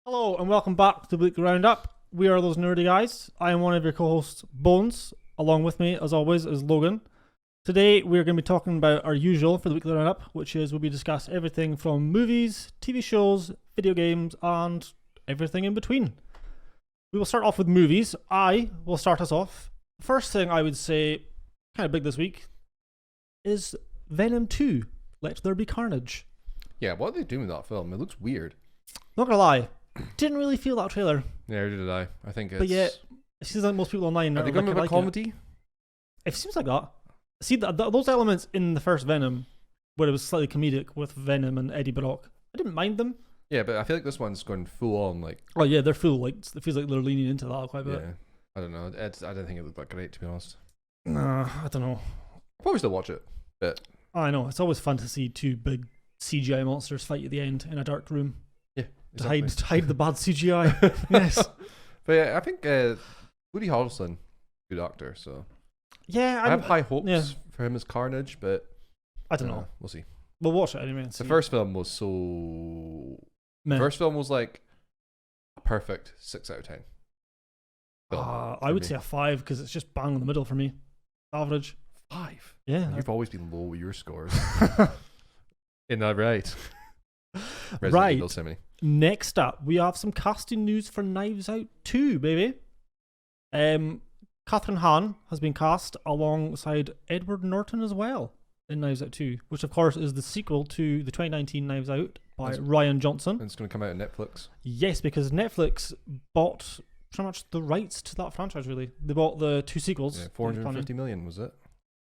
Hello and welcome back to the weekly roundup. We are those nerdy guys. I am one of your co-hosts, Bones. Along with me, as always, is Logan. Today we're going to be talking about our usual for the weekly roundup, which is we'll be discussing everything from movies, TV shows, video games, and everything in between. We will start off with movies. I will start us off. First thing I would say, kind of big this week, is Venom 2, Let There Be Carnage. Yeah, what are they doing with that film? It looks weird. Not gonna lie, didn't really feel that trailer. Yeah, neither did I. I think it's... But yeah, it seems like most people online are they going with a comedy? It seems like that. See, those elements in the first Venom, where it was slightly comedic with Venom and Eddie Brock, I didn't mind them. Yeah, but I feel like this one's going full on, like... Oh yeah, they're full, like, it feels like they're leaning into that quite a bit. Yeah, I don't know. I don't think it looked that great, to be honest. Nah, I don't know. I'll probably still watch it, but... I know, it's always fun to see two big CGI monsters fight at the end in a dark room. Yeah, exactly. To hide the bad CGI. Yes. But yeah, I think Woody Harrelson, good actor, so... Yeah, I have high hopes for him as Carnage, but... I don't know. We'll see. We'll watch it anyway. The first film was so... Meh. The first film was like a perfect 6 out of 10. I would say a 5 because it's just bang in the middle for me. Average. 5? Yeah. You've always been low with your scores. Isn't that right? Right. Evil 70. Next up, we have some casting news for Knives Out 2, baby. Catherine Hahn has been cast alongside Edward Norton as well in Knives Out 2, which of course is the sequel to the 2019 Knives Out by Rian Johnson. And it's going to come out on Netflix. Yes, because Netflix bought pretty much the rights to that franchise, really. They bought the two sequels. Yeah, 450 million, was it?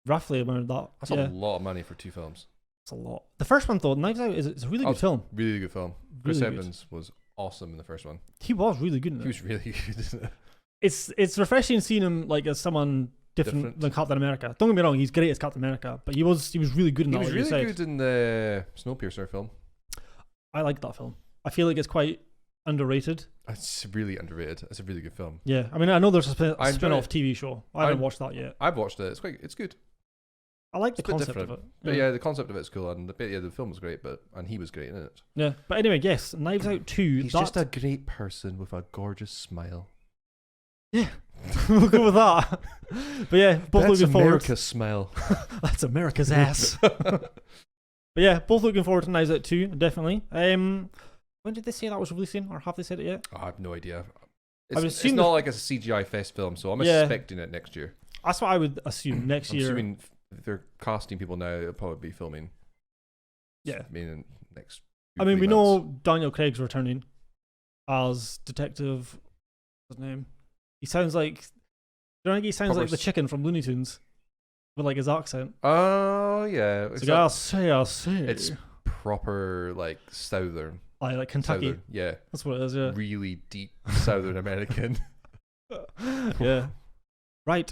Roughly around that. That's a lot of money for two films. That's a lot. The first one, though, Knives Out, it's a really good film. Really good film. Really Chris Evans was awesome in the first one. He was really good in it. He was really good, isn't it? It's refreshing seeing him like as someone different than Captain America. Don't get me wrong, he's great as Captain America, but he was really good in that. He was really good in the Snowpiercer film. I like that film. I feel like it's quite underrated. It's really underrated. It's a really good film. Yeah, I mean, I know there's a spin-off TV show. I haven't watched that yet. I've watched it. It's good. I like the concept of it. But yeah, the concept of it's cool, and the film was great, and he was great in it. Yeah, but anyway, yes, Knives Out 2. He's just a great person with a gorgeous smile. Yeah, we'll go with that. But yeah, both looking forward. That's America's smile. That's America's ass. But yeah, both looking forward to Knives Out 2, definitely. When did they say that was releasing, or have they said it yet? I have no idea. It's not like a CGI fest film, so I'm expecting it next year. That's what I would assume next year. Assuming if they're casting people now, they'll probably be filming. Yeah. Next. I mean, we know Daniel Craig's returning as Detective. What's his name? He sounds like. Do you know, he sounds like the chicken from Looney Tunes, with like his accent. Oh yeah. It's like, I'll say. It's proper like Southern. Like Kentucky. Southern, yeah. That's what it is. Yeah. Really deep Southern American. Yeah. Right.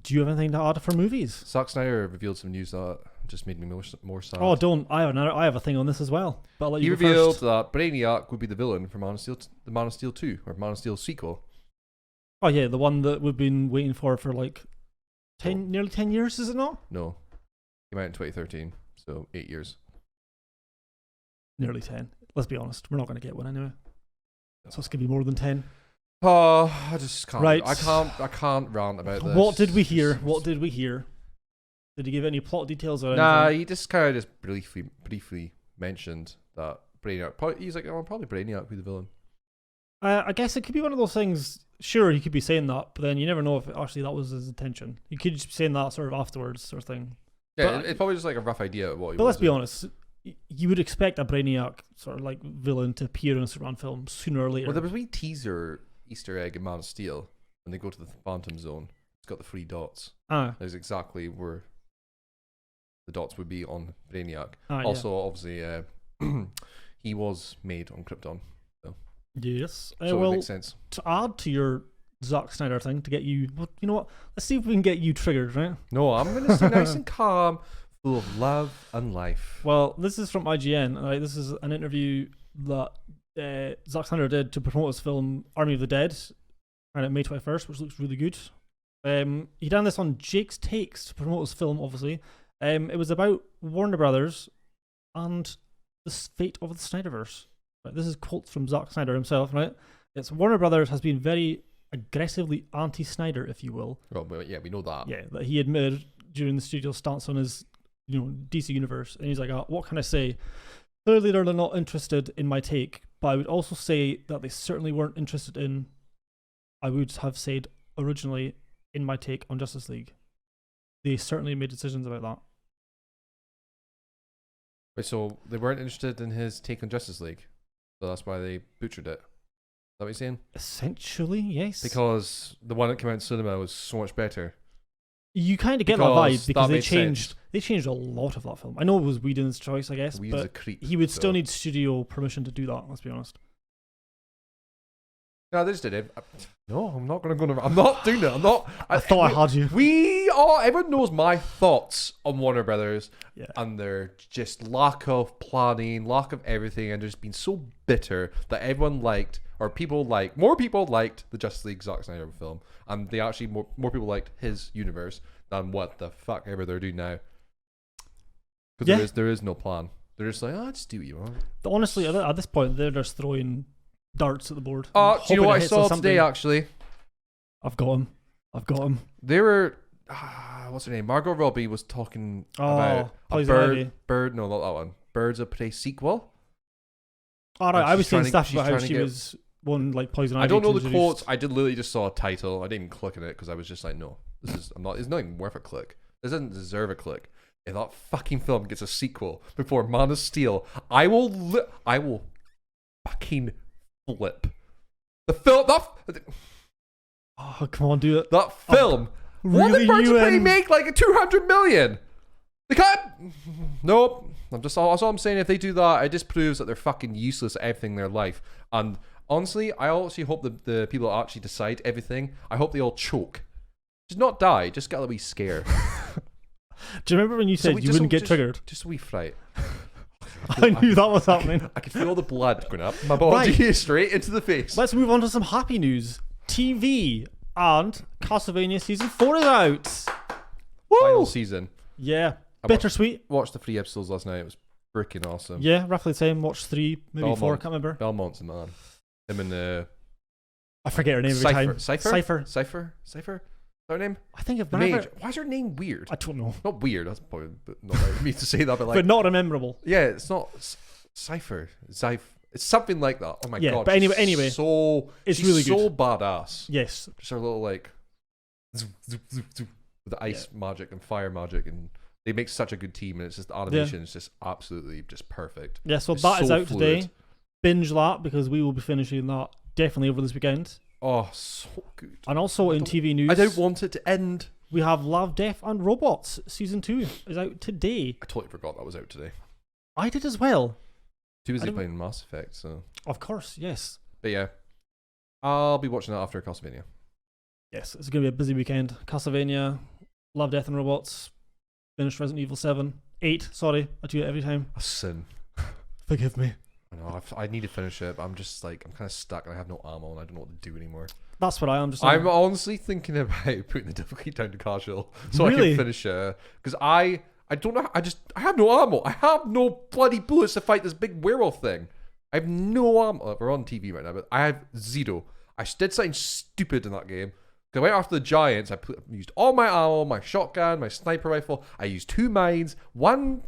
Do you have anything to add for movies? Zack Snyder revealed some news that just made me more sad. Oh, don't! I have a thing on this as well. But I'll let you he go revealed first. that Brainiac would be the villain for Man of Steel, the Man of Steel 2 or Man of Steel sequel. Oh yeah, the one that we've been waiting for like nearly 10 years, is it not? No, came out in 2013, so 8 years. Nearly 10. Let's be honest, we're not going to get one anyway. So it's gonna be more than 10. Oh, I just can't. Right. I can't rant about this. What did we hear? Did he give any plot details or Nah, anything? he just kind of briefly mentioned that Brainiac. He's like, probably Brainiac would be the villain. I guess it could be one of those things. Sure, he could be saying that, but then you never know if actually that was his intention. He could just be saying that sort of afterwards, sort of thing. Yeah, it's probably just like a rough idea of what he was. But let's be honest. You would expect a Brainiac sort of like villain to appear in a Superman film sooner or later. Well, there was a wee teaser Easter egg in Man of Steel when they go to the Phantom Zone. It's got the 3 dots. That's exactly where the dots would be on Brainiac. Also, obviously, he was made on Krypton. So. Yes. So it makes sense. To add to your Zack Snyder thing, to get you... Well, you know what? Let's see if we can get you triggered, right? No, I'm going to stay nice and calm, full of love and life. Well, this is from IGN. Right? This is an interview that Zack Snyder did to promote his film Army of the Dead, and May 21st, which looks really good. He done this on Jake's Takes to promote his film, obviously. It was about Warner Brothers and the fate of the Snyderverse. Right, this is quotes from Zack Snyder himself, right? It's Warner Brothers has been very aggressively anti-Snyder, if you will. Well, yeah, we know that. Yeah, that he admitted during the studio stance on his, DC universe, and he's like, what can I say? Clearly, they're not interested in my take, but I would also say that they certainly weren't interested in. I would have said originally in my take on Justice League. They certainly made decisions about that. Wait, so they weren't interested in his take on Justice League, so that's why they butchered it. Is that what you're saying? Essentially, yes. Because the one that came out in cinema was so much better. You kind of get that vibe because they changed a lot of that film. I know it was Whedon's choice, I guess, Whedon's but a creep, he would still need studio permission to do that. Let's be honest. No, they just did it. No, I'm not going to go. I'm not doing that. I'm not. I thought I had you. Everyone knows my thoughts on Warner Brothers and their just lack of planning, lack of everything, and just being so bitter that everyone liked, or more people liked the Justice League Zack Snyder film, and they actually more people liked his universe than what the fuck ever they're doing now. Because there is no plan. They're just like, just do what you want. Honestly, at this point, they're just throwing darts at the board. Do you know what I saw today, actually? I've got him. They were... what's her name? Margot Robbie was talking about a bird... No, not that one. Birds of Prey sequel. Alright, I was saying stuff about how she was one like Poison Ivy. I don't know the quotes. I did literally just saw a title. I didn't even click on it because I was just like, no, it's not even worth a click. This doesn't deserve a click. If that fucking film gets a sequel before Man of Steel, I will fucking flip. The film oh, come on, do it. That film. What did Birds of Prey make? Like 200 million. They can't. Nope. That's all I'm saying. If they do that, it just proves that they're fucking useless at everything in their life. And honestly, I actually hope the people that actually decide everything, I hope they all choke. Just not die. Just get a wee scare. Do you remember when you said you wouldn't get triggered? Just a wee fright. I knew that was happening. I could feel all the blood going up my body straight into the face. Let's move on to some happy news. TV and Castlevania Season 4 is out. Woo! Final season. Yeah. Bittersweet. Watched the 3 episodes last night. It was freaking awesome. Yeah, roughly the same. Watched 3, maybe Belmont. 4, I can't remember. Belmont's the man. Him and I forget her name every time. Cypher? Is that her name? I think I've Mage. Why is her name weird? I don't know. Not weird. That's probably not right for me to say that, but like. But not memorable. Yeah, it's not Cypher. It's something like that. Oh my god. But anyway, so it's she's really so good. badass. Yes. Just her little like with the ice magic and fire magic, and they make such a good team, and it's just the animation is just absolutely just perfect. Yeah, so that is out today. Binge that because we will be finishing that definitely over this weekend. Oh, so good. And also in TV news, I don't want it to end. We have Love, Death and Robots Season 2 is out today. I totally forgot that was out today. I did as well. Too busy playing Mass Effect, so. Of course, yes. But yeah, I'll be watching that after Castlevania. Yes, it's going to be a busy weekend. Castlevania, Love, Death and Robots, finished Resident Evil 8, sorry, I do it every time. A sin. Forgive me. I know, I need to finish it, but I'm just like, I'm kind of stuck and I have no ammo and I don't know what to do anymore. That's what I am. I'm honestly thinking about putting the difficulty down to casual so I can finish it. Because I don't know, I have no ammo. I have no bloody bullets to fight this big werewolf thing. I have no ammo. We're on TV right now, but I have zero. I did something stupid in that game. I went after the giants. I used all my ammo, my shotgun, my sniper rifle. I used 2 mines, 1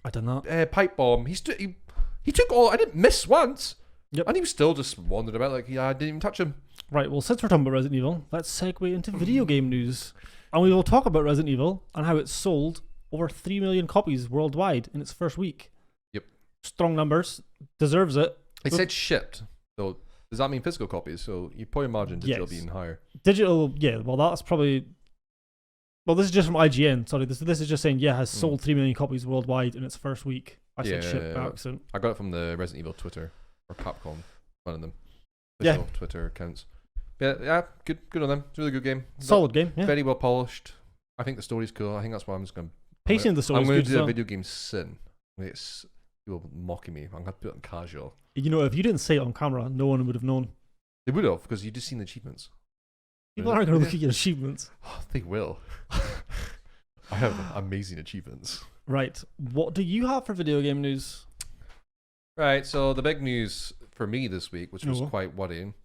I did not. Pipe bomb. He took all. I didn't miss once. Yep. And he was still just wandering about like I didn't even touch him. Right. Well, since we're talking about Resident Evil, let's segue into video game news, and we will talk about Resident Evil and how it's sold over 3 million copies worldwide in its first week. Yep. Strong numbers. Deserves it. It said shipped. So does that mean physical copies? So you probably imagine digital being higher. Digital, yeah. Well, that's probably. Well, this is just from IGN. Sorry, this is just saying has sold 3 million copies worldwide in its first week. I said ship by accident. I got it from the Resident Evil Twitter or Capcom, one of them. Official Twitter accounts. But yeah, good on them. It's a really good game. Solid game. Yeah. Very well polished. I think the story's cool. I think that's why I'm just going. Pacing of the story. I'm going to do a video game sin. It's people mocking me. I'm going to put it on casual. You know, if you didn't say it on camera, no one would have known. They would have, because you just seen the achievements. People aren't going to look at your achievements. Oh, they will. I have amazing achievements. Right. What do you have for video game news? Right, so the big news for me this week, which was quite worrying.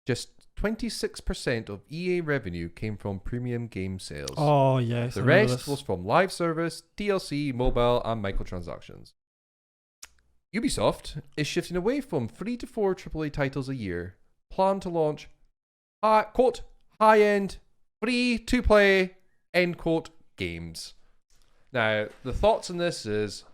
Just 26% of EA revenue came from premium game sales. Oh, yes. The rest was from live service, DLC, mobile, and microtransactions. Ubisoft is shifting away from 3 to 4 AAA titles a year. Plan to launch, quote, high-end, free-to-play, end quote, games. Now, the thoughts on this is...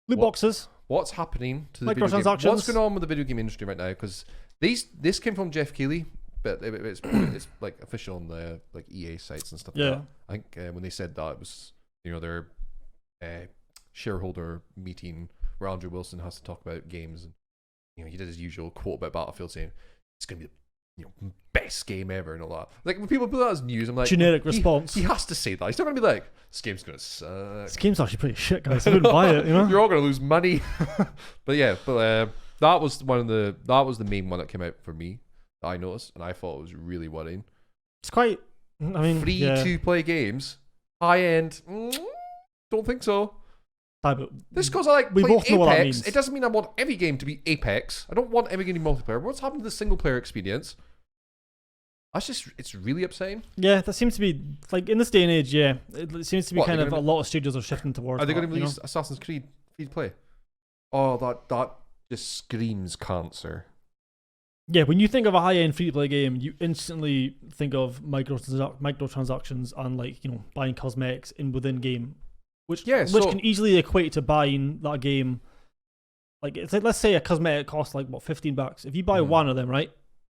Loot boxes. What's happening to the video game? What's going on with the video game industry right now? Because this came from Jeff Keighley, but it's like official on the like EA sites and stuff. Yeah, like that. I think when they said that, it was their shareholder meeting where Andrew Wilson has to talk about games, and he did his usual quote about Battlefield saying it's going to be the best game ever and all that. Like when people put that as news, I'm like, generic response. He has to say that. He's not going to be like, this game's going to suck. This game's actually pretty shit, guys. I wouldn't buy it. You're all going to lose money. That was the main one that came out for me that I noticed, and I thought it was really worrying. It's quite, free to play games, high end. Don't think so. This because I like playing Apex. It doesn't mean I want every game to be Apex. I don't want every game to be multiplayer. What's happened to the single player experience? It's really upsetting. Yeah, that seems to be like in this day and age. Yeah, it seems to be kind of a lot of studios are shifting towards. Are they going to release Assassin's Creed free to play? Oh, that just screams cancer. Yeah, when you think of a high-end free-to-play game, you instantly think of microtransactions and buying cosmetics within game, which can easily equate to buying that game. Like it's like, let's say a cosmetic costs like $15. If you buy one of them, right,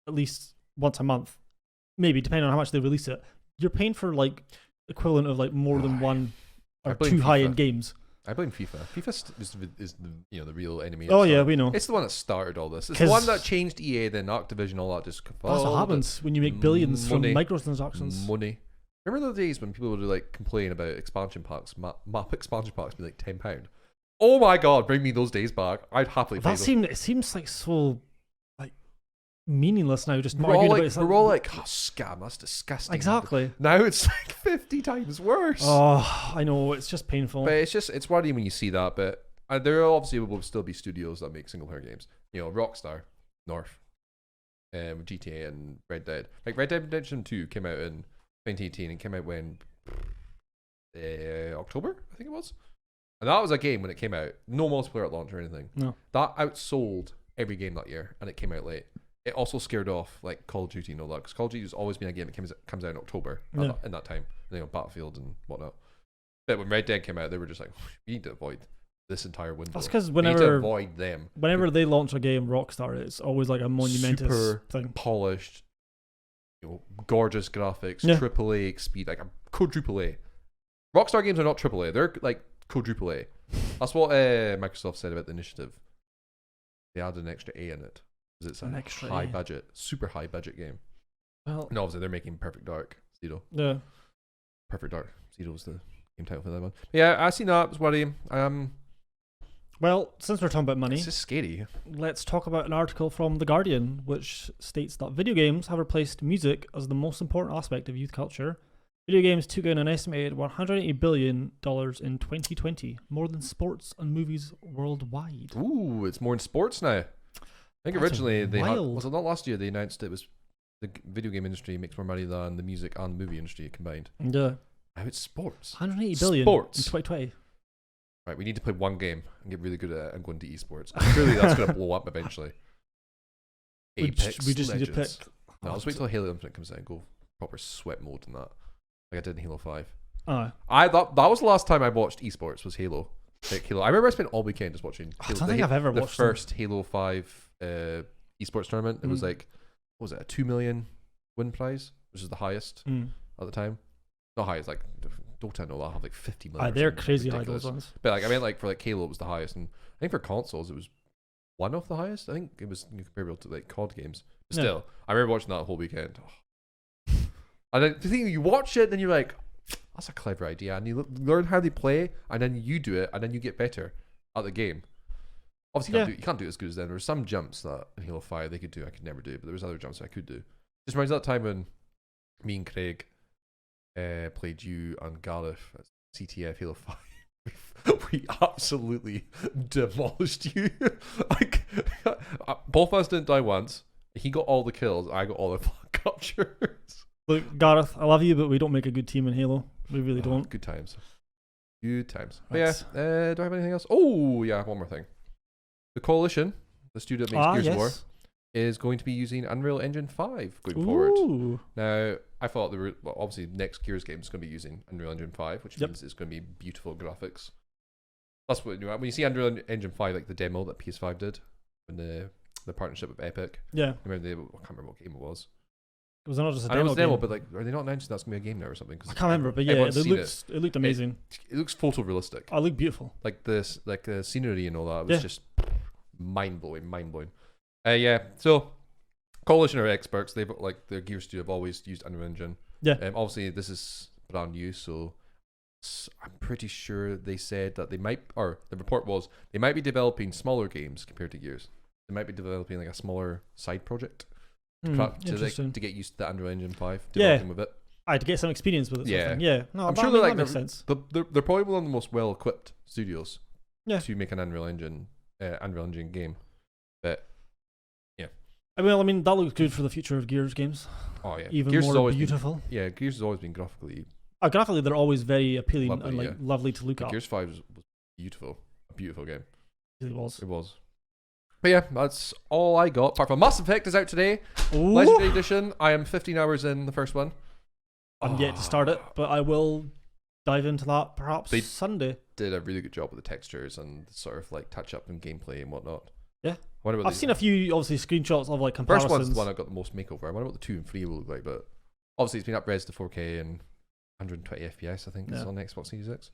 at least once a month, maybe depending on how much they release it, you're paying for like equivalent of like more than one or two high-end games. I blame FIFA. FIFA is the real enemy. Oh yeah, we know. It's the one that started all this. It's the one that changed EA, then Activision, all that. That's what happens when you make billions from microtransactions. Money. Remember the days when people would like complain about expansion packs, map expansion packs being like £10? Oh my god, bring me those days back. I'd happily play those. It seems like so meaningless now. Just we're all like, oh, scam, that's disgusting. Exactly. Now it's like 50 times worse. Oh, I know, it's just painful. But it's worrying when you see that. But there obviously will still be studios that make Singlehair games. Rockstar, North, GTA, and Red Dead. Like Red Dead Redemption 2 came out in 2018 and came out when October, I think it was. And that was a game when it came out. No multiplayer at launch or anything. No. That outsold every game that year, and it came out late. It also scared off like Call of Duty and all that, because Call of Duty has always been a game that comes out in October in that time. Battlefield and whatnot. But when Red Dead came out, they were just like, we need to avoid this entire window. That's because we need to avoid them. Whenever they launch a game, Rockstar, it's always like a monumentous super thing. Polished, gorgeous graphics, AAA speed, like a quadruple A. Rockstar games are not AAA; they're like quadruple A. That's what Microsoft said about the initiative. They added an extra A in it. It's an extra high budget, super high budget game. Well, and obviously they're making Perfect Dark Zero. Yeah, Perfect Dark Zero was the game title for that one. But yeah, I seen that. It was worrying. Well, since we're talking about money, it's just scary. Let's talk about an article from The Guardian, which states that video games have replaced music as the most important aspect of youth culture. Video games took in an estimated $180 billion in 2020, more than sports and movies worldwide. Ooh, it's more in sports now. I think originally was it not last year they announced it was the video game industry makes more money than the music and movie industry combined. Yeah. Now it's sports. 180 billion sports in 2020. Right, we need to play one game and get really good at it and go into esports. Clearly that's going to blow up eventually. Apex we just Legends. Need to pick. No, let's wait till Halo Infinite comes out and go proper sweat mode in that. Like I did in Halo 5. I thought that was the last time I watched esports was Halo. Like Halo. I remember I spent all weekend just watching Halo. I don't think I've ever watched the first Halo 5 esports tournament. It was like, what was it, a 2 million win prize, which is the highest at the time. Not highest, like Dota and all that have like 50 million. They're crazy high, those ones. But like I meant like for like Halo it was the highest, and I think for consoles it was one of the highest. I think it was comparable to like COD games. But still, I remember watching that whole weekend. Oh. And then the thing, you watch it, then you're like, that's a clever idea, and you learn how they play, and then you do it, and then you get better at the game. Obviously, you can't do it as good as them. There were some jumps that in Halo 5 they could do, I could never do, but there was other jumps that I could do. Just reminds me of that time when me and Craig played you and Gareth at CTF Halo 5. we absolutely demolished you. Like, both of us didn't die once. He got all the kills. I got all the flag captures. Look, Gareth, I love you, but we don't make a good team in Halo. We really don't. Good times. Good times. But yeah, do I have anything else? Oh, yeah, one more thing. The Coalition, the studio that makes Gears of War, is going to be using Unreal Engine 5 going forward. Now, I thought obviously next Gears game is going to be using Unreal Engine 5, which means it's going to be beautiful graphics. That's what when you see Unreal Engine 5, like the demo that PS5 did, when the partnership with Epic. Yeah. I can't remember what game it was. It was not just a demo. I know it was a demo, but like, are they not announcing that's going to be a game now or something? I can't remember, but yeah, it looked amazing. It looks photorealistic. Oh, it looked beautiful. Like this, like the scenery and all that. It was just mind blowing. Yeah. So, Coalition are experts. They've like the Gears studio have always used Unreal Engine. Yeah. Obviously, this is brand new, so I'm pretty sure they said that they might, or the report was they might be developing smaller games compared to Gears. They might be developing like a smaller side project to get used to the Unreal Engine 5. Developing with it. To get some experience with it. Yeah. No, I'm sure that makes sense. They're probably one of the most well equipped studios. To make an Unreal Engine game, but yeah. I mean that looks good for the future of Gears games. Oh yeah, even Gears more beautiful. Gears has always been graphically. Graphically, they're always very appealing and lovely to look at. Gears 5 was beautiful, a beautiful game. It was. But yeah, that's all I got. Apart from Mass Effect is out today, Legendary Edition. I am 15 hours in the first one. I'm yet to start it, but I will dive into that perhaps Sunday. Did a really good job with the textures and sort of like touch up and gameplay and whatnot. Yeah, I've seen a few obviously screenshots of like comparisons. First one's the one I got the most makeover. I wonder what the 2 and 3 will look like, but obviously it's been up-res to 4K and 120 FPS. I think it's on Xbox Series X.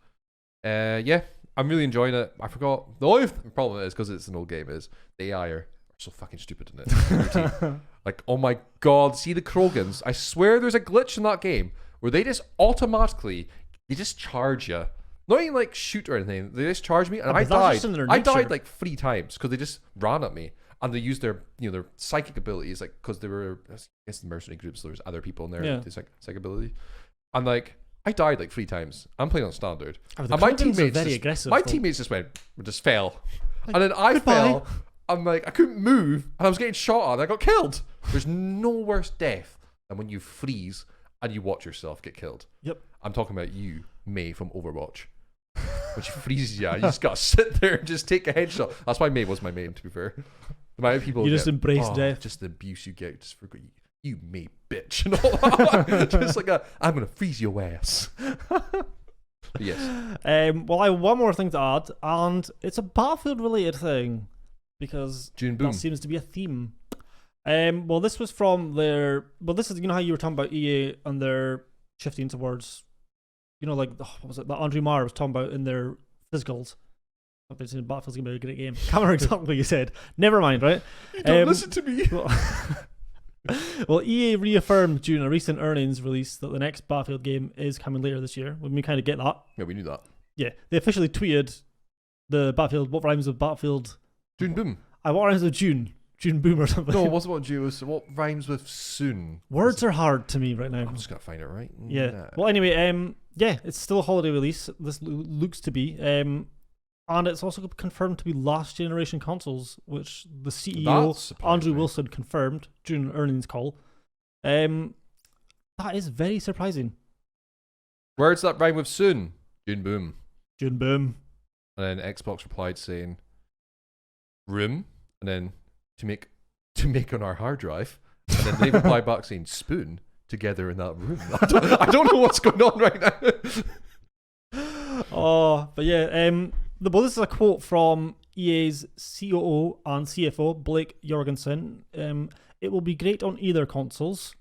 Yeah, I'm really enjoying it. I forgot the only problem is because it's an old game is the AI are so fucking stupid in it. Like, oh my god, see the Krogans? I swear there's a glitch in that game where they just automatically charge you. Not even like shoot or anything. They just charge me, and I died. I died like 3 times because they just ran at me, and they used their their psychic abilities, like because they were I guess the mercenary groups. So there's other people in there. Yeah. Psychic ability, and like I died like 3 times. I'm playing on standard, and my teammates just fell, like, and then I fell. I'm like I couldn't move, and I was getting shot at. And I got killed. There's no worse death than when you freeze and you watch yourself get killed. Yep. I'm talking about you, May from Overwatch. When she freezes you, you just gotta sit there and just take a headshot. That's why May was my main, to be fair. The amount of people you just embrace death. Just the abuse you get, just for you May bitch and all that. Just like I'm gonna freeze your ass. Yes. Well, I have one more thing to add, and it's a Battlefield related thing because that seems to be a theme. Well, this was from this is how you were talking about EA and their shifting towards, like what was it that Andre Marr was talking about in their physicals. I've been saying Battlefield's gonna be a great game. Can't remember exactly what you said. Never mind, right? You don't listen to me. Well, EA reaffirmed during a recent earnings release that the next Battlefield game is coming later this year. We kind of get that. Yeah, we knew that. Yeah, they officially tweeted the Battlefield. What rhymes with Battlefield? June boom. What rhymes with June? June boom or something. No, it wasn't what June was. What rhymes with soon? Words are hard to me right now. I'm just gonna find it right. Yeah. Nah. Well, anyway, yeah, it's still a holiday release. This looks to be, and it's also confirmed to be last generation consoles, which the CEO Andrew Wilson confirmed during an earnings call. That is very surprising. Words that rhyme with soon. June boom. June boom. And then Xbox replied saying, "Room," and then to make on our hard drive, and then they replied back saying spoon together in that room. I don't know what's going on right now. Oh, but yeah, well, this is a quote from EA's COO and CFO Blake Jorgensen. It will be great on either consoles.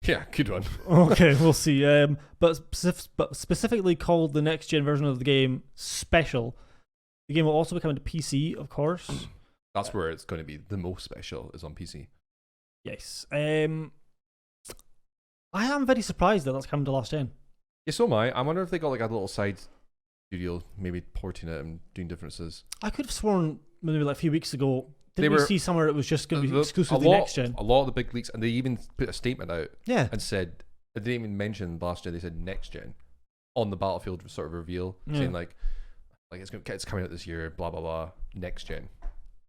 Yeah, good one. Okay, we'll see. But specifically called the next gen version of the game special. The game will also be coming to PC, of course. That's where it's going to be the most special, is on PC. Yes. I am very surprised that that's coming to last gen. Yeah, so am I. I wonder if they got like a little side studio, maybe porting it and doing differences. I could have sworn maybe like a few weeks ago, didn't we see somewhere it was just going to be exclusively next gen? A lot of the big leaks, and they even put a statement out and said, they didn't even mention last gen, they said next gen. on the Battlefield sort of reveal, saying like it's coming out this year, blah blah blah, next gen.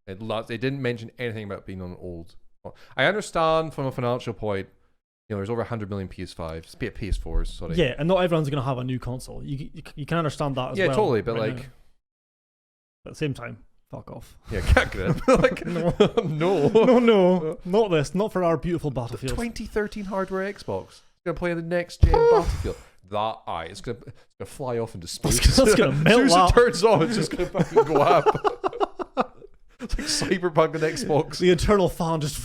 They didn't mention anything about being on old. I understand from a financial point, there's over 100 million PS5s, PS4s, sorry. Yeah, and not everyone's going to have a new console. You can understand that as well. Yeah, totally, but right now. But at the same time, fuck off. Yeah, can't get it. Like, no, not this. Not for our beautiful Battlefield. 2013 hardware Xbox. It's going to play the next gen Battlefield. It's going to fly off into space. It's going to melt. As soon as it turns on, it's just going to fucking go up. It's like Cyberpunk and Xbox. The internal fan just...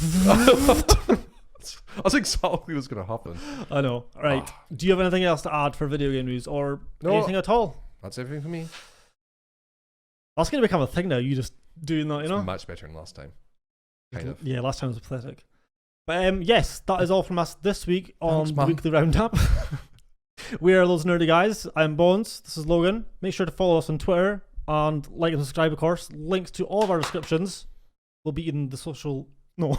That's exactly what's going to happen. I know. Right. Do you have anything else to add for video game news or anything at all? That's everything for me. That's going to become a thing now, you just doing that, It's much better than last time. Kind of. Yeah, last time was pathetic. But yes, that is all from us this week on the Weekly Roundup. We are those nerdy guys. I'm Bones. This is Logan. Make sure to follow us on Twitter and like and subscribe, of course. Links to all of our descriptions will be in the social... No.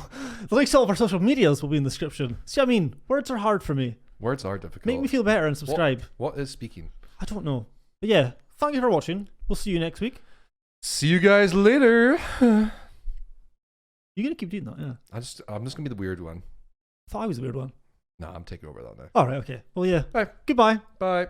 The links to all of our social medias will be in the description. See what I mean? Words are hard for me. Words are difficult. Make me feel better and subscribe. What is speaking? I don't know. But yeah, thank you for watching. We'll see you next week. See you guys later. You're going to keep doing that, yeah. I'm just going to be the weird one. I thought I was the weird one. Nah, I'm taking over that now. Alright, okay. Well, yeah. Bye. Goodbye. Bye.